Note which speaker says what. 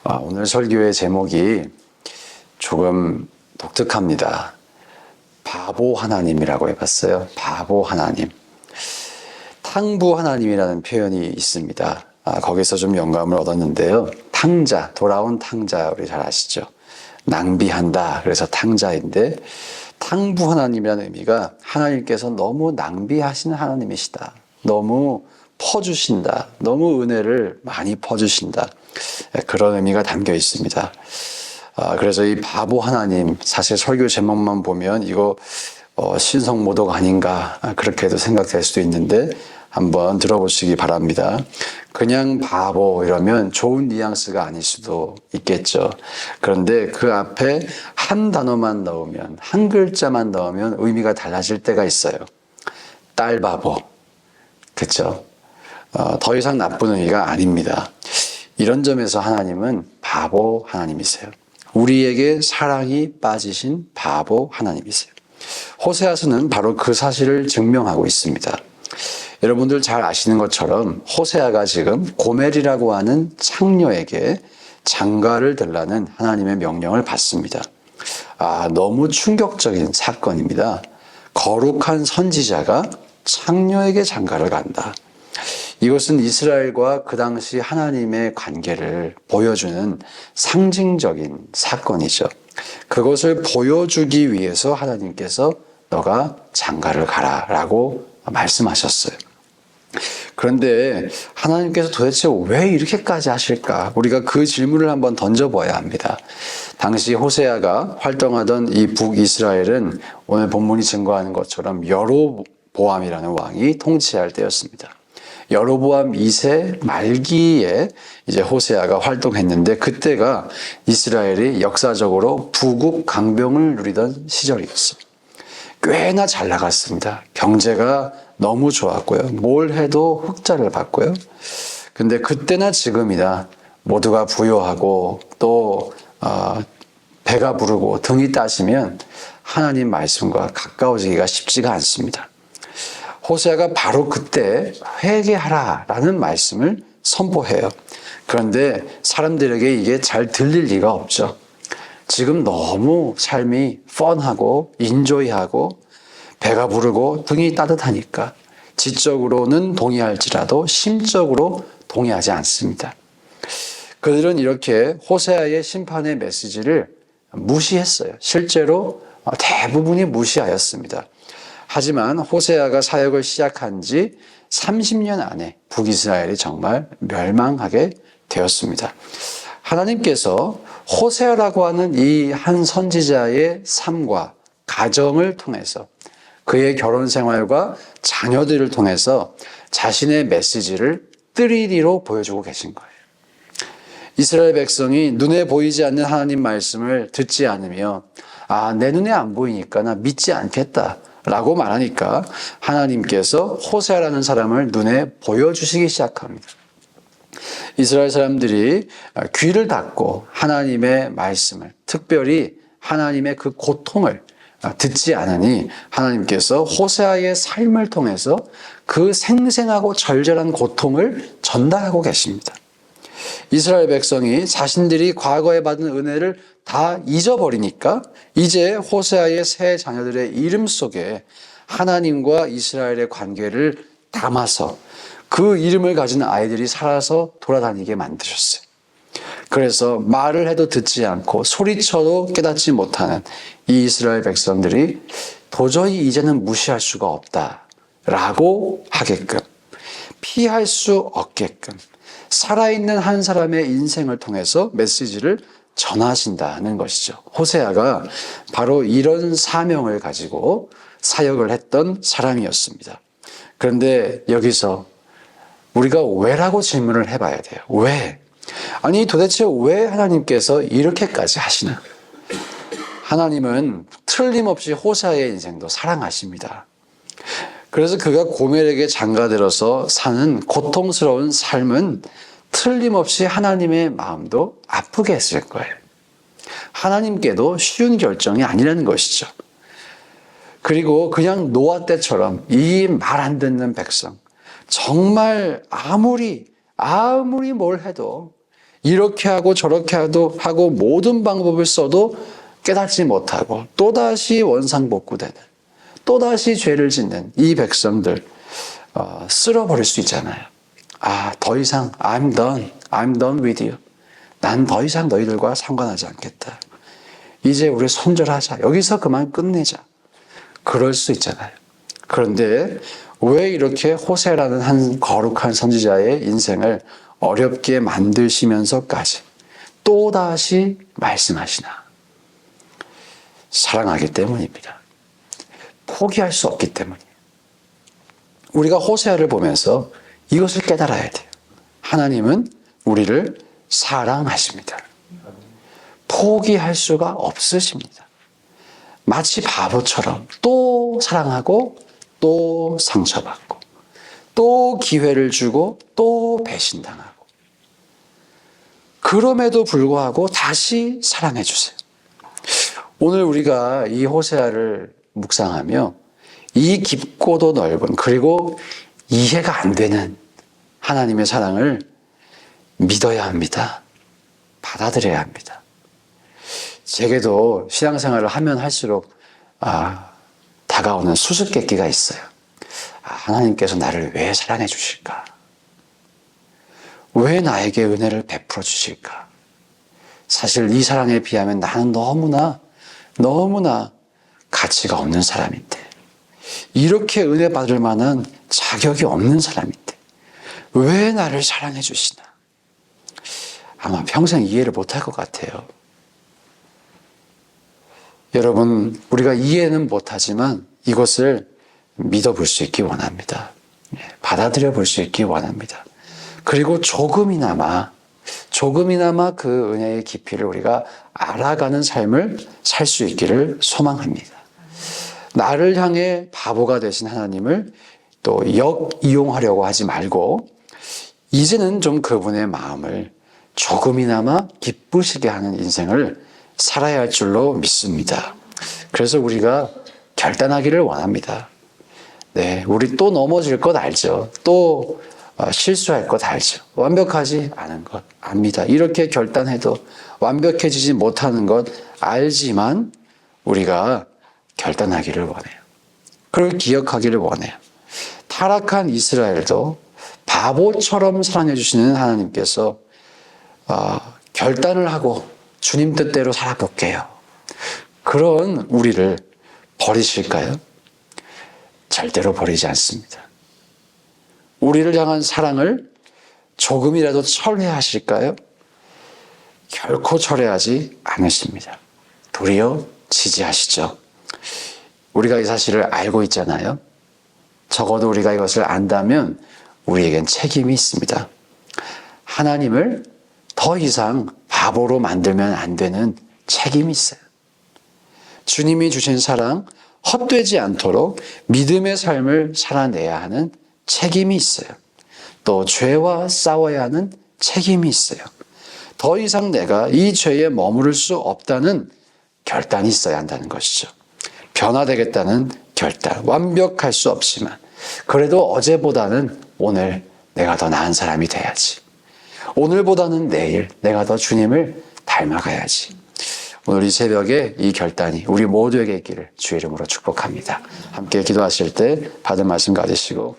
Speaker 1: 오늘 설교의 제목이 조금 독특합니다. 바보 하나님이라고 해봤어요. 바보 하나님. 탕부 하나님이라는 표현이 있습니다. 거기서 좀 영감을 얻었는데요. 탕자, 돌아온 탕자 우리 잘 아시죠? 낭비한다. 그래서 탕자인데 탕부 하나님이라는 의미가 하나님께서 너무 낭비하시는 하나님이시다. 너무 퍼주신다. 너무 은혜를 많이 퍼주신다. 그런 의미가 담겨 있습니다. 그래서 이 바보 하나님, 사실 설교 제목만 보면 이거 신성모독 아닌가 그렇게도 생각될 수도 있는데 한번 들어보시기 바랍니다. 그냥 바보 이러면 좋은 뉘앙스가 아닐 수도 있겠죠. 그런데 그 앞에 한 단어만 넣으면, 한 글자만 넣으면 의미가 달라질 때가 있어요. 딸바보. 그렇죠? 더 이상 나쁜 의미가 아닙니다. 이런 점에서 하나님은 바보 하나님이세요. 우리에게 사랑이 빠지신 바보 하나님이세요. 호세아서는 바로 그 사실을 증명하고 있습니다. 여러분들 잘 아시는 것처럼 호세아가 지금 고멜이라고 하는 창녀에게 장가를 들라는 하나님의 명령을 받습니다. 너무 충격적인 사건입니다. 거룩한 선지자가 창녀에게 장가를 간다. 이것은 이스라엘과 그 당시 하나님의 관계를 보여주는 상징적인 사건이죠. 그것을 보여주기 위해서 하나님께서 너가 장가를 가라라고 말씀하셨어요. 그런데 하나님께서 도대체 왜 이렇게까지 하실까? 우리가 그 질문을 한번 던져봐야 합니다. 당시 호세아가 활동하던 이 북이스라엘은 오늘 본문이 증거하는 것처럼 여로보암이라는 왕이 통치할 때였습니다. 여로보암 2세 말기에 이제 호세아가 활동했는데 그때가 이스라엘이 역사적으로 부국 강병을 누리던 시절이었어요. 꽤나 잘 나갔습니다. 경제가 너무 좋았고요. 뭘 해도 흑자를 받고요. 근데 그때나 지금이나 모두가 부유하고 또 배가 부르고 등이 따시면 하나님 말씀과 가까워지기가 쉽지가 않습니다. 호세아가 바로 그때 회개하라라는 말씀을 선포해요. 그런데 사람들에게 이게 잘 들릴 리가 없죠. 지금 너무 삶이 펀하고 인조이하고 배가 부르고 등이 따뜻하니까 지적으로는 동의할지라도 심적으로 동의하지 않습니다. 그들은 이렇게 호세아의 심판의 메시지를 무시했어요. 실제로 대부분이 무시하였습니다. 하지만 호세아가 사역을 시작한 지 30년 안에 북이스라엘이 정말 멸망하게 되었습니다. 하나님께서 호세아라고 하는 이 한 선지자의 삶과 가정을 통해서 그의 결혼 생활과 자녀들을 통해서 자신의 메시지를 3D로 보여주고 계신 거예요. 이스라엘 백성이 눈에 보이지 않는 하나님 말씀을 듣지 않으며 내 눈에 안 보이니까 나 믿지 않겠다 라고 말하니까 하나님께서 호세아라는 사람을 눈에 보여주시기 시작합니다. 이스라엘 사람들이 귀를 닫고 하나님의 말씀을, 특별히 하나님의 그 고통을 듣지 않으니 하나님께서 호세아의 삶을 통해서 그 생생하고 절절한 고통을 전달하고 계십니다. 이스라엘 백성이 자신들이 과거에 받은 은혜를 다 잊어버리니까 이제 호세아의 세 자녀들의 이름 속에 하나님과 이스라엘의 관계를 담아서 그 이름을 가진 아이들이 살아서 돌아다니게 만드셨어요. 그래서 말을 해도 듣지 않고 소리쳐도 깨닫지 못하는 이 이스라엘 백성들이 도저히 이제는 무시할 수가 없다라고 하게끔, 피할 수 없게끔 살아있는 한 사람의 인생을 통해서 메시지를 전하신다는 것이죠. 호세아가 바로 이런 사명을 가지고 사역을 했던 사람이었습니다. 그런데 여기서 우리가 왜라고 질문을 해봐야 돼요. 왜? 아니 도대체 왜 하나님께서 이렇게까지 하시나? 하나님은 틀림없이 호세아의 인생도 사랑하십니다. 그래서 그가 고멜에게 장가들어서 사는 고통스러운 삶은 틀림없이 하나님의 마음도 아프게 했을 거예요. 하나님께도 쉬운 결정이 아니라는 것이죠. 그리고 그냥 노아 때처럼 이 말 안 듣는 백성, 정말 아무리 뭘 해도 이렇게 하고 저렇게 하고 모든 방법을 써도 깨닫지 못하고 또다시 원상복구되는, 또다시 죄를 짓는 이 백성들 쓸어버릴 수 있잖아요. 더 이상 I'm done with you. 난 더 이상 너희들과 상관하지 않겠다. 이제 우리 손절하자. 여기서 그만 끝내자. 그럴 수 있잖아요. 그런데 왜 이렇게 호세라는 한 거룩한 선지자의 인생을 어렵게 만드시면서까지 또다시 말씀하시나? 사랑하기 때문입니다. 포기할 수 없기 때문이에요. 우리가 호세아를 보면서 이것을 깨달아야 돼요. 하나님은 우리를 사랑하십니다. 포기할 수가 없으십니다. 마치 바보처럼 또 사랑하고 또 상처받고 또 기회를 주고 또 배신당하고 그럼에도 불구하고 다시 사랑해 주세요. 오늘 우리가 이 호세아를 묵상하며 이 깊고도 넓은 그리고 이해가 안 되는 하나님의 사랑을 믿어야 합니다. 받아들여야 합니다. 제게도 신앙생활을 하면 할수록 다가오는 수수께끼가 있어요. 하나님께서 나를 왜 사랑해 주실까? 왜 나에게 은혜를 베풀어 주실까? 사실 이 사랑에 비하면 나는 너무나 가치가 없는 사람인데, 이렇게 은혜 받을 만한 자격이 없는 사람인데 왜 나를 사랑해 주시나? 아마 평생 이해를 못할 것 같아요. 여러분, 우리가 이해는 못하지만 이것을 믿어볼 수 있기 원합니다. 받아들여 볼 수 있기 원합니다. 그리고 조금이나마 그 은혜의 깊이를 우리가 알아가는 삶을 살 수 있기를 소망합니다. 나를 향해 바보가 되신 하나님을 또 역이용하려고 하지 말고 이제는 좀 그분의 마음을 조금이나마 기쁘시게 하는 인생을 살아야 할 줄로 믿습니다. 그래서 우리가 결단하기를 원합니다. 네, 우리 또 넘어질 것 알죠. 또 실수할 것 알죠. 완벽하지 않은 것 압니다. 이렇게 결단해도 완벽해지지 못하는 것 알지만 우리가 결단하기를 원해요. 그걸 기억하기를 원해요. 타락한 이스라엘도 바보처럼 사랑해 주시는 하나님께서 결단을 하고 주님 뜻대로 살아볼게요. 그런 우리를 버리실까요? 절대로 버리지 않습니다. 우리를 향한 사랑을 조금이라도 철회하실까요? 결코 철회하지 않으십니다. 도리어 지지하시죠. 우리가 이 사실을 알고 있잖아요. 적어도 우리가 이것을 안다면 우리에겐 책임이 있습니다. 하나님을 더 이상 바보로 만들면 안 되는 책임이 있어요. 주님이 주신 사랑 헛되지 않도록 믿음의 삶을 살아내야 하는 책임이 있어요. 또 죄와 싸워야 하는 책임이 있어요. 더 이상 내가 이 죄에 머무를 수 없다는 결단이 있어야 한다는 것이죠. 변화되겠다는 결단, 완벽할 수 없지만 그래도 어제보다는 오늘 내가 더 나은 사람이 돼야지. 오늘보다는 내일 내가 더 주님을 닮아가야지. 오늘 이 새벽에 이 결단이 우리 모두에게 있기를 주의 이름으로 축복합니다. 함께 기도하실 때 받은 말씀 가지시고